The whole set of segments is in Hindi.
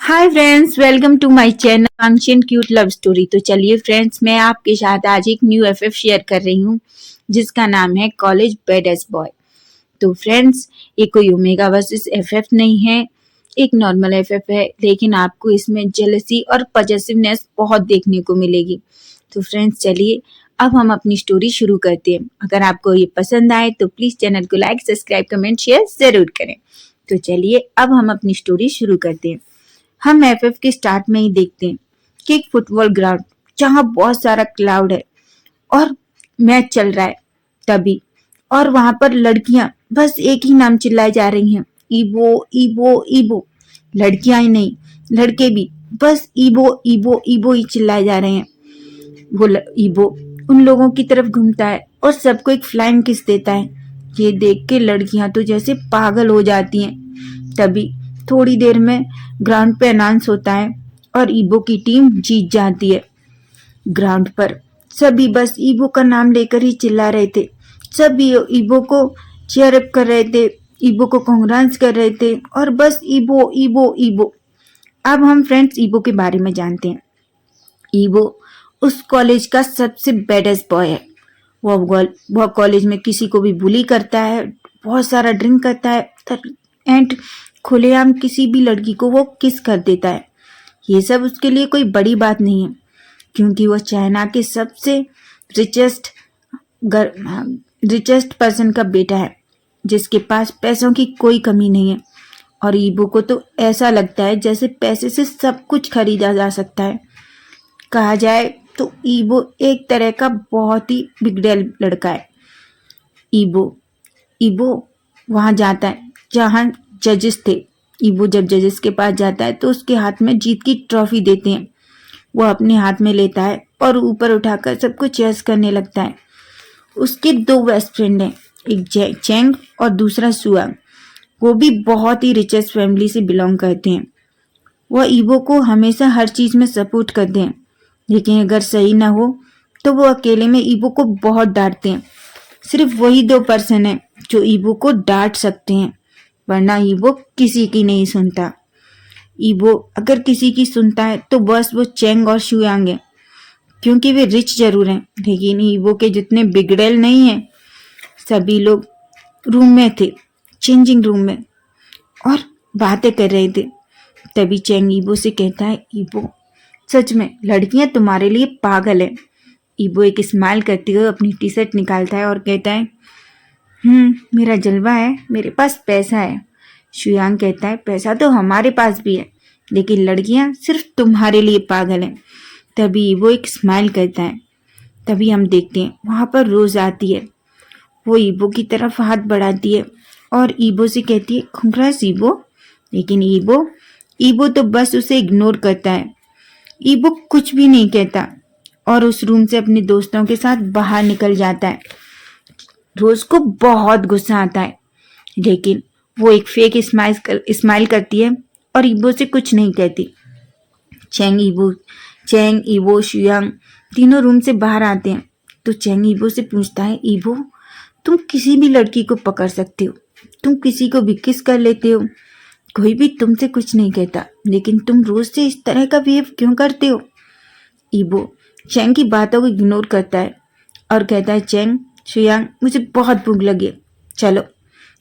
Hi friends, welcome to my channel आंशियन क्यूट लव स्टोरी। तो चलिए फ्रेंड्स, मैं आपके साथ आज एक न्यू एफएफ शेयर कर रही हूँ जिसका नाम है कॉलेज बेडेस्ट बॉय। तो फ्रेंड्स, ये कोई ओमेगा वर्सेस एफएफ नहीं है, एक नॉर्मल एफएफ है, लेकिन आपको इसमें जेलसी और पॉजेसिवनेस बहुत देखने को मिलेगी। तो फ्रेंड्स, चलिए अब हम अपनी स्टोरी शुरू करते हैं। अगर आपको ये पसंद आए तो प्लीज चैनल को लाइक, सब्सक्राइब, कमेंट, शेयर जरूर करें। तो चलिए अब हम अपनी स्टोरी शुरू करते हैं। हम एफएफ के स्टार्ट में ही देखते हैं कि एक फुटबॉल ग्राउंड जहां बहुत सारा क्लाउड है और मैच चल रहा है तभी, और वहां पर लड़कियां बस एक ही नाम चिल्लाई जा रही हैं, ईबो ईबो ईबो। लड़कियां ही नहीं, लड़के भी बस ईबो ईबो ईबो ही चिल्लाए जा रहे हैं। वो ईबो उन लोगों की तरफ घूमता है और सबको एक फ्लाइंग किस देता है। ये देख के लड़कियां तो जैसे पागल हो जाती हैं। तभी थोड़ी देर में ग्राउंड पे अनाउंस होता है और ईबो की टीम जीत जाती है। ग्राउंड पर सभी बस ईबो का नाम लेकर ही चिल्ला रहे थे। सभी ईबो को चीयर अप कर रहे थे, ईबो को कांग्रेस कर रहे थे और बस ईबो ईबो ईबो। अब हम फ्रेंड्स ईबो के बारे में जानते हैं। ईबो उस कॉलेज का सबसे बेडेस्ट बॉय है। वह कॉलेज में किसी को भी बुली करता है, बहुत सारा ड्रिंक करता है एंड खुलेआम किसी भी लड़की को वो किस कर देता है। ये सब उसके लिए कोई बड़ी बात नहीं है, क्योंकि वह चाइना के सबसे रिचेस्ट रिचेस्ट पर्सन का बेटा है, जिसके पास पैसों की कोई कमी नहीं है। और ईबो को तो ऐसा लगता है जैसे पैसे से सब कुछ खरीदा जा सकता है। कहा जाए तो ईबो एक तरह का बहुत ही बिगड़ैल लड़का है। ईबो ईबो वहां जाता है जहां जजेस थे। ईबो जब जजेस के पास जाता है तो उसके हाथ में जीत की ट्रॉफी देते हैं। वो अपने हाथ में लेता है और ऊपर उठाकर सबको चेयर्स करने लगता है। उसके दो बेस्ट फ्रेंड हैं, एक चेंग और दूसरा सुआंग। वो भी बहुत ही रिचेस्ट फैमिली से बिलोंग करते हैं। वह ईबो को हमेशा हर चीज में सपोर्ट करते हैं, लेकिन अगर सही ना हो तो वो अकेले में ईबो को बहुत डांटते हैं। सिर्फ वही दो पर्सन है जो ईबो को डांट सकते हैं, वरना ईबो किसी की नहीं सुनता। ईबो अगर किसी की सुनता है तो बस वो चेंग और शुयांग है, क्योंकि वे रिच जरूर हैं लेकिन ईबो के जितने बिगड़ैल नहीं है। सभी लोग रूम में थे, चेंजिंग रूम में, और बातें कर रहे थे। तभी चेंग ईबो से कहता है, ईबो सच में लड़कियां तुम्हारे लिए पागल है। ईबो एक स्माइल करते हुए अपनी टी शर्ट निकालता है और कहता है, मेरा जलवा है, मेरे पास पैसा है। शुयांग कहता है, पैसा तो हमारे पास भी है, लेकिन लड़कियां सिर्फ तुम्हारे लिए पागल हैं। तभी वो एक स्माइल करता है। तभी हम देखते हैं वहां पर रोज आती है। वो ईबो की तरफ हाथ बढ़ाती है और ईबो से कहती है, कांग्रेस ईबो। लेकिन ईबो तो बस उसे इग्नोर करता है। ईबो कुछ भी नहीं कहता और उस रूम से अपने दोस्तों के साथ बाहर निकल जाता है। रोज को बहुत गुस्सा आता है, लेकिन वो एक फेक स्माइल करती है और ईबो से कुछ नहीं कहती। चेंग ईबो शुयांग तीनों रूम से बाहर आते हैं तो चेंग ईबो से पूछता है, ईबो तुम किसी भी लड़की को पकड़ सकते हो, तुम किसी को भी किस कर लेते हो, कोई भी तुमसे कुछ नहीं कहता, लेकिन तुम रोज से इस तरह का बिहेव क्यों करते हो। ईबो चेंग की बातों को इग्नोर करता है और कहता है, चेंग शुयांग मुझे बहुत भूख लगी है, चलो।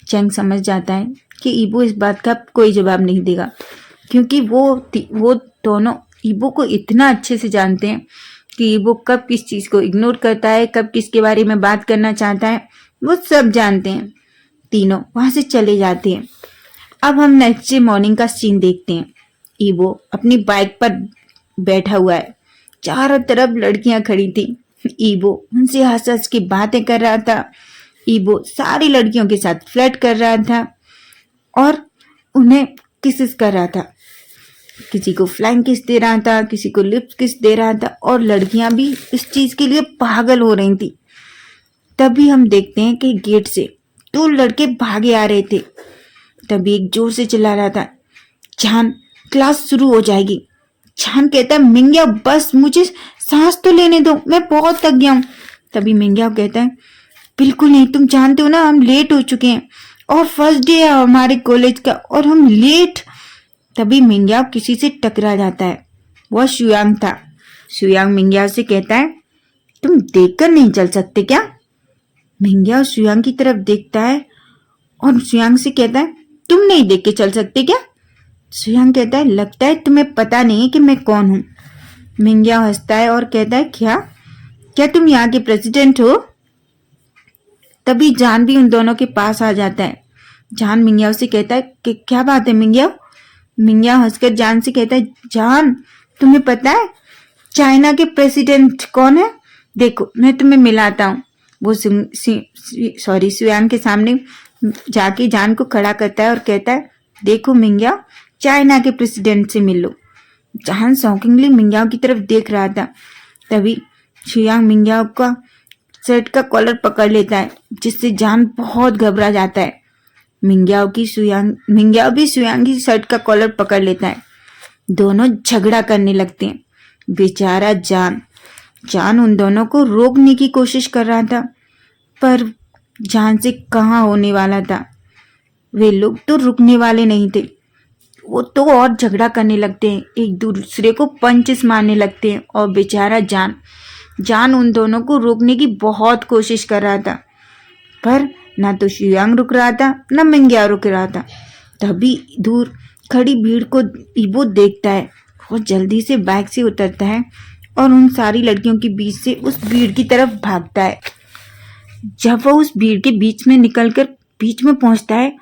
चेंग समझ जाता है कि ईबो इस बात का कोई जवाब नहीं देगा, क्योंकि वो दोनों ईबो को इतना अच्छे से जानते हैं कि ईबो कब किस चीज को इग्नोर करता है, कब किसके बारे में बात करना चाहता है, वो सब जानते हैं। तीनों वहां से चले जाते हैं। अब हम नेक्स्ट डे मॉर्निंग का सीन देखते हैं। ईबो अपनी बाइक पर बैठा हुआ है, चारों तरफ लड़कियां खड़ी थी। ईबो उनसे हंस हंस की बातें कर रहा था। ईबो सारी लड़कियों के साथ फ्लर्ट कर रहा था और उन्हें किसेस कर रहा था। किसी को फ्लाइंग किस दे रहा था, किसी को लिप्स किस दे रहा था, और लड़कियां भी इस चीज के लिए पागल हो रही थी। तभी हम देखते हैं कि गेट से दो लड़के भागे आ रहे थे। तभी एक जोर से चिल्ला रहा था, जान क्लास शुरू हो जाएगी। जान कहता है, मिंग्या बस मुझे सांस तो लेने दो, मैं बहुत थक गया हूं। तभी मिंग्या कहता है, बिल्कुल नहीं, तुम जानते हो ना हम लेट हो चुके हैं और फर्स्ट डे है हमारे कॉलेज का और हम लेट। तभी मिंग्याओ किसी से टकरा जाता है। वह शुयांग था। शुयांग मिंग्याओ से कहता है, तुम देखकर नहीं चल सकते क्या? मिंग्याओ शुयांग की तरफ देखता है और शुयांग से कहता है, तुम नहीं देख के चल सकते क्या? शुयांग कहता है, लगता है तुम्हें पता नहीं है कि मैं कौन हूं। मिंग्याओ हंसता है और कहता है, क्या क्या तुम यहाँ के प्रेसिडेंट हो? तभी जान भी उन दोनों के पास आ जाता है। जान मिंग्याओ से कहता है कि क्या बात है मिंग्याओ? मिंग्याओ हंसकर जान से कहता है, जान तुम्हें पता है चाइना के प्रेसिडेंट कौन है? देखो मैं तुम्हें मिलाता हूँ। वो शुयांग के सामने जाके जान को खड़ा करता है और कहता है, देखो मिंग्याओ, चाइना के प्रेसिडेंट से मिल लो। जान शॉकिंगली मिंग्याओ की तरफ देख रहा था। तभी शुयांग मिंग्याओ का शर्ट का कॉलर पकड़ लेता है, जिससे जान बहुत घबरा जाता है। मिंग्याओ भी शुयांग की शर्ट का कॉलर पकड़ लेता है। दोनों झगड़ा करने लगते हैं। बेचारा जान उन दोनों को रोकने की कोशिश कर रहा था, पर जान से कहाँ होने वाला था। वे लोग तो रुकने वाले नहीं थे। वो तो और झगड़ा करने लगते हैं, एक दूसरे को पंचेस मारने लगते हैं। और बेचारा जान उन दोनों को रोकने की बहुत कोशिश कर रहा था, पर ना तो शुयांग रुक रहा था ना मिंग्याओ रुक रहा था। तभी दूर खड़ी भीड़ को ईबो देखता है। वो जल्दी से बाइक से उतरता है और उन सारी लड़कियों के बीच से उस भीड़ की तरफ भागता है। जब वो उस भीड़ के बीच में निकलकर बीच में पहुंचता है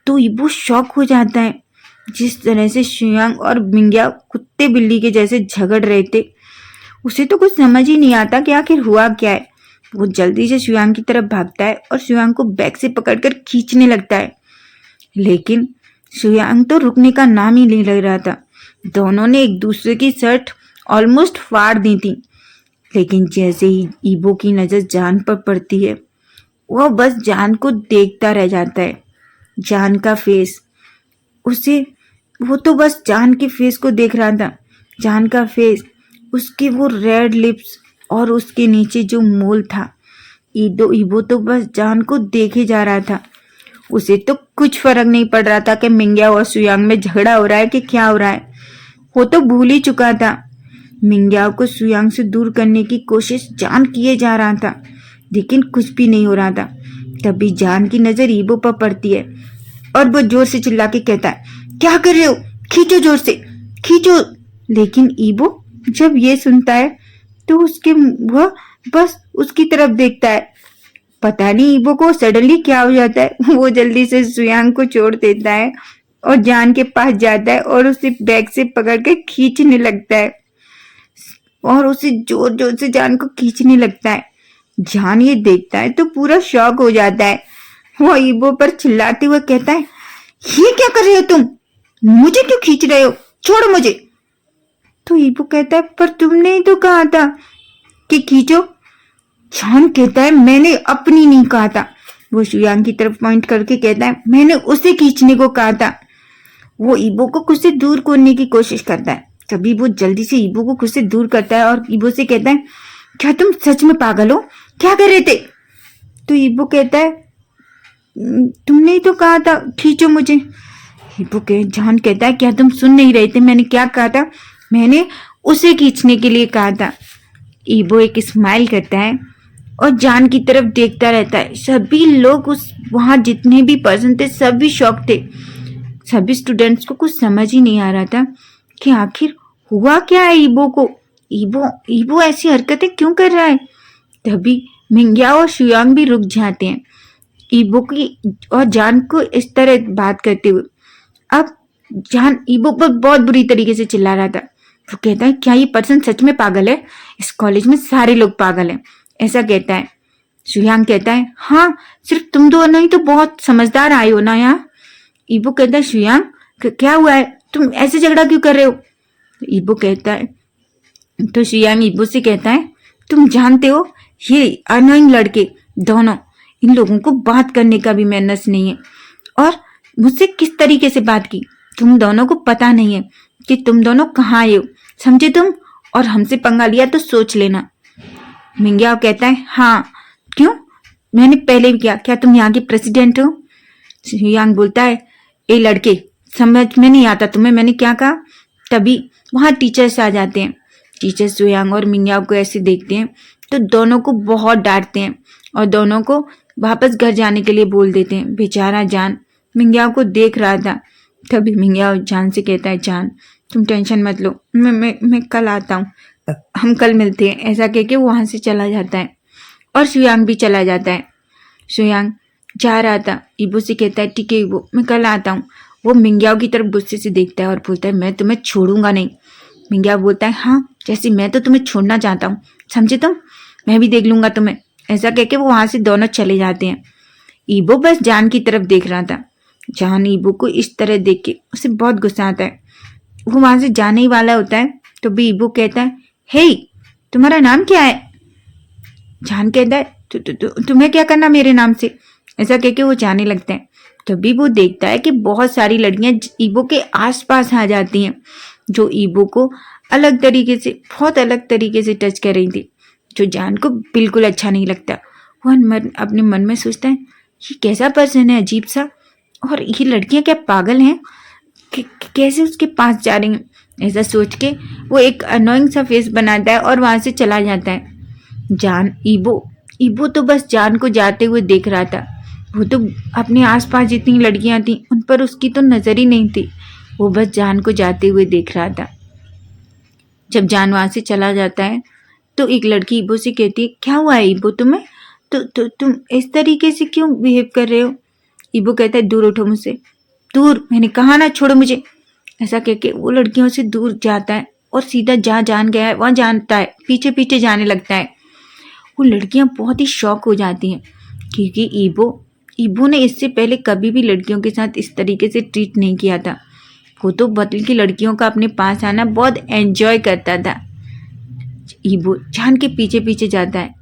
तो ईबो शॉक हो जाता है। जिस तरह से शुयांग और मिंग्याओ कुत्ते बिल्ली के जैसे झगड़ रहे थे, उसे तो कुछ समझ ही नहीं आता कि आखिर हुआ क्या है। वो जल्दी से शुयांग की तरफ भागता है और शुयांग को बैग से पकड़कर खींचने लगता है, लेकिन शुयांग तो रुकने का नाम ही नहीं ले रहा था। दोनों ने एक दूसरे की शर्ट ऑलमोस्ट फाड़ दी थी, लेकिन जैसे ही ईबो की नजर जान पर पड़ती है, वह बस जान को देखता रह जाता है। जान का फेस, वो तो बस जान के फेस को देख रहा था। जान का फेस, उसके वो रेड लिप्स और उसके नीचे जो मोल था। ईबो तो बस जान को देखे जा रहा था। उसे तो कुछ फर्क नहीं पड़ रहा था कि मिंग्याओ और शुयांग में झगड़ा हो रहा है कि क्या हो रहा है। वो तो भूल ही चुका था। मिंग्याओ को शुयांग से दूर करने की कोशिश जान किए जा रहा था, लेकिन कुछ भी नहीं हो रहा था। तभी जान की नजर ईबो पर पड़ती है और वो जोर से चिल्ला के कहता है, क्या कर रहे हो? खींचो, जोर से खींचो। लेकिन ईबो जब ये सुनता है तो वह बस उसकी तरफ देखता है। पता नहीं ईबो को सडनली क्या हो जाता है। वो जल्दी से शुयांग को छोड़ देता है और जान के पास जाता है और उसे बैग से पकड़ के खींचने लगता है और उसे जोर जोर से जान को खींचने लगता है। जान ये देखता है तो पूरा शॉक हो जाता है। वो ईबो पर चिल्लाते हुए कहता है, ये क्या कर रहे हो तुम? मुझे क्यों खींच रहे हो? छोड़ो मुझे। तो ईबो कहता है, पर तुमने ही तो कहा था कि खींचो। जान कहता है, मैंने अपनी नहीं कहा था। वो शुयांग की तरफ पॉइंट करके कहता है, मैंने उसे खींचने को कहा था। वो ईबो को खुद से दूर करने की कोशिश करता है। तभी वो जल्दी से ईबो को खुद से दूर करता है और ईबो से कहता है, क्या तुम सच में पागल हो? क्या कर रहे थे? तो ईबो कहता है, तुमने ही तो कहा था खींचो मुझे। जान कहता है, क्या तुम सुन नहीं रहे थे? मैंने क्या कहा था? मैंने उसे खींचने के लिए कहा था। ईबो एक स्माइल करता है और जान की तरफ देखता रहता है। सभी लोग वहां जितने भी पर्सन थे सभी शॉक थे। सभी स्टूडेंट्स को कुछ समझ ही नहीं आ रहा था कि आखिर हुआ क्या है ईबो को। ईबो ऐसी हरकतें क्यों कर रहा है? तभी मिंग्याओ और शुयांग भी रुक जाते हैं ईबो की और जान को इस तरह बात करते हुए। अब जान ईबो पर बहुत बुरी तरीके से चिल्ला रहा था। वो कहता है, क्या ये पर्सन सच में पागल है? इस कॉलेज में सारे लोग पागल हैं, ऐसा कहता है। शुयांग कहता है, हाँ सिर्फ तुम दोनों ही तो बहुत समझदार आए हो ना यहाँ। ईबो कहता है, शुयांग क्या हुआ है? तुम ऐसे झगड़ा क्यों कर रहे हो? ईबो कहता है, तो शुयांग ईबो से कहता है, तुम जानते हो ये अनोइंग लड़के दोनों, इन लोगों को बात करने का भी मैनर्स नहीं है और मुझसे किस तरीके से बात की। तुम दोनों को पता नहीं है कि तुम दोनों कहाँ आए हो, समझे तुम? और हमसे पंगा लिया तो सोच लेना। मिंग्याओ कहता है, हाँ क्यों? मैंने पहले भी किया। क्या तुम यहाँ के प्रेसिडेंट हो? शुयांग बोलता है, ए लड़के, समझ में नहीं आता तुम्हें मैंने क्या कहा। तभी वहाँ टीचर्स आ जाते हैं। टीचर सुयांग और मिंगयाओ को ऐसे देखते हैं तो दोनों को बहुत डांटते हैं और दोनों को वापस घर जाने के लिए बोल देते हैं। बेचारा जान मिंगयाओ को देख रहा था। तभी मिंगयाओ जान से कहता है, जान तुम टेंशन मत लो, मैं कल आता हूँ, हम कल मिलते हैं। ऐसा कह के वो वहाँ से चला जाता है और सुयांग भी चला जाता है। सुयांग जा रहा था, ईबो से कहता है, ठीक है ईबो, मैं कल आता हूँ। वो मिंगयाओ की तरफ गुस्से से देखता है और बोलता है, मैं तुम्हें छोड़ूंगा नहीं। मिंगयाओ बोलता है, हाँ जैसे मैं तो तुम्हें छोड़ना चाहता हूँ, समझे तुम, मैं भी देख लूंगा तुम्हें। ऐसा कह के वो वहां से दोनों चले जाते हैं। ईबो बस जान की तरफ देख रहा था। जान ईबो को इस तरह देख के उसे बहुत गुस्सा आता है। वो वहां से जाने ही वाला होता है तो भी ईबो कहता है, हे तुम्हारा नाम क्या है? जान कहता है, तुम्हें क्या करना मेरे नाम से? ऐसा कह के वो जाने लगता है। तभी वो देखता है कि बहुत सारी लड़कियां ईबो के आसपास आ जाती हैं जो ईबो को अलग तरीके से, बहुत अलग तरीके से टच कर रही थी, जो जान को बिल्कुल अच्छा नहीं लगता। वो अपने मन में सोचता है, ये कैसा पर्सन है अजीब सा, और ये लड़कियां क्या पागल हैं, कैसे उसके पास जा रही हैं। ऐसा सोच के वो एक अनोइंग सा फेस बनाता है और वहां से चला जाता है। जान ईबो तो बस जान को जाते हुए देख रहा था। वो तो अपने आसपास जितनी लड़कियां थी उन पर उसकी तो नजर ही नहीं थी। वो बस जान को जाते हुए देख रहा था। जब जान वहां से चला जाता है तो एक लड़की ईबो से कहती है, क्या हुआ है ईबो तुम्हें, तो तुम इस तरीके से क्यों बिहेव कर रहे हो? ईबो कहता है, दूर उठो मुझसे, दूर, मैंने कहा ना, छोड़ो मुझे। ऐसा कह के वो लड़कियों से दूर जाता है और सीधा जहाँ जान गया है वहाँ जानता है, पीछे पीछे जाने लगता है। वो लड़कियां बहुत ही शॉक हो जाती हैं क्योंकि ईबो ने इससे पहले कभी भी लड़कियों के साथ इस तरीके से ट्रीट नहीं किया था। वो तो बदल की लड़कियों का अपने पास आना बहुत एंजॉय करता था। ईबो जान के पीछे पीछे जाता है,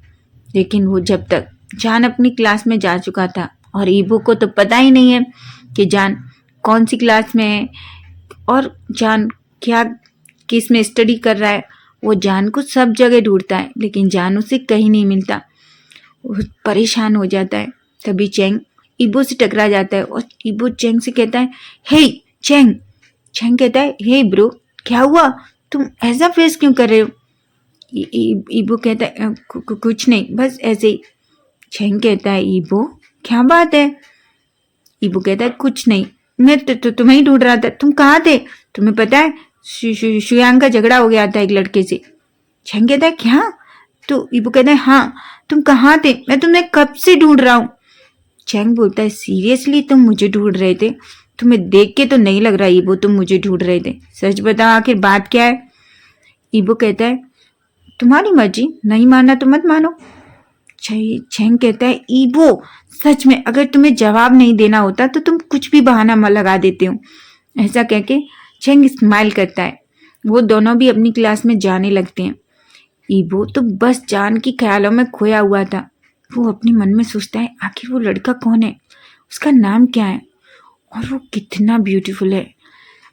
लेकिन वो जब तक जान अपनी क्लास में जा चुका था और ईबो को तो पता ही नहीं है कि जान कौन सी क्लास में है और जान क्या किस में स्टडी कर रहा है। वो जान को सब जगह ढूंढता है लेकिन जान उसे कहीं नहीं मिलता। वो परेशान हो जाता है। तभी चेंग ईबो से टकरा जाता है और ईबो चेंग से कहता है, हे चेंग। चेंग कहता है, हे ब्रो, क्या हुआ, तुम ऐसा फेस क्यों कर रहे हो? ईबो कहता है, कुछ नहीं, बस ऐसे ही। चेंग कहता है, ईबो क्या बात है? ईबो कहता है, कुछ नहीं, मैं तो तुम्हें ही ढूंढ रहा था, तुम कहाँ थे? तुम्हें पता है शुयांग का झगड़ा हो गया था एक लड़के से। चेंग कहता है, क्या? तो ईबो कहता है, हाँ, तुम कहाँ थे, मैं तुम्हें कब से ढूंढ रहा हूँ। चेंग बोलता है, सीरियसली तुम मुझे ढूंढ रहे थे? तुम्हें देख के तो नहीं लग रहा ईबो तुम मुझे ढूंढ रहे थे, सच बताओ आखिर बात क्या है? ईबो कहता है, तुम्हारी मर्जी, नहीं मानना तो मत मानो। चेंग कहता है, ईबो सच में अगर तुम्हें जवाब नहीं देना होता तो तुम कुछ भी बहाना लगा देते हो। ऐसा कह के चेंग स्माइल करता है। वो दोनों भी अपनी क्लास में जाने लगते हैं। ईबो तो बस जान की ख्यालों में खोया हुआ था। वो अपने मन में सोचता है, आखिर वो लड़का कौन है, उसका नाम क्या है और वो कितना ब्यूटीफुल है।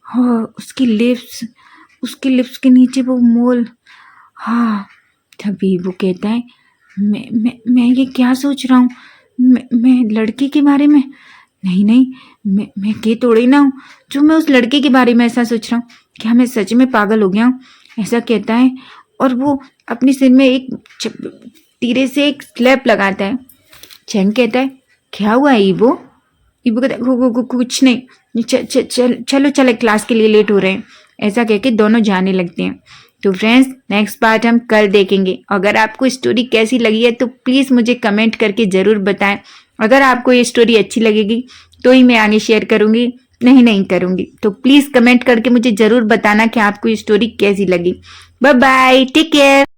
हाँ, उसके लिप्स के नीचे वो मोल। हाँ, तभी वो कहता है, मैं ये क्या सोच रहा हूँ, मैं लड़के के बारे में, नहीं, मैं के तोड़े ना हूँ जो मैं उस लड़के के बारे में ऐसा सोच रहा हूँ। क्या मैं सच में पागल हो गया हूँ? ऐसा कहता है और वो अपने सिर में एक तीरे से एक स्लैप लगाता है। चेंग कहता है, क्या हुआ ईबो? ईबो कहता है, कुछ नहीं, चलो क्लास के लिए लेट हो रहे हैं। ऐसा कह के दोनों जाने लगते हैं। तो फ्रेंड्स, नेक्स्ट पार्ट हम कल देखेंगे। अगर आपको स्टोरी कैसी लगी है तो प्लीज़ मुझे कमेंट करके ज़रूर बताएं। अगर आपको ये स्टोरी अच्छी लगेगी तो ही मैं आगे शेयर करूँगी, नहीं करूँगी। तो प्लीज़ कमेंट करके मुझे ज़रूर बताना कि आपको ये स्टोरी कैसी लगी। Bye bye, take care.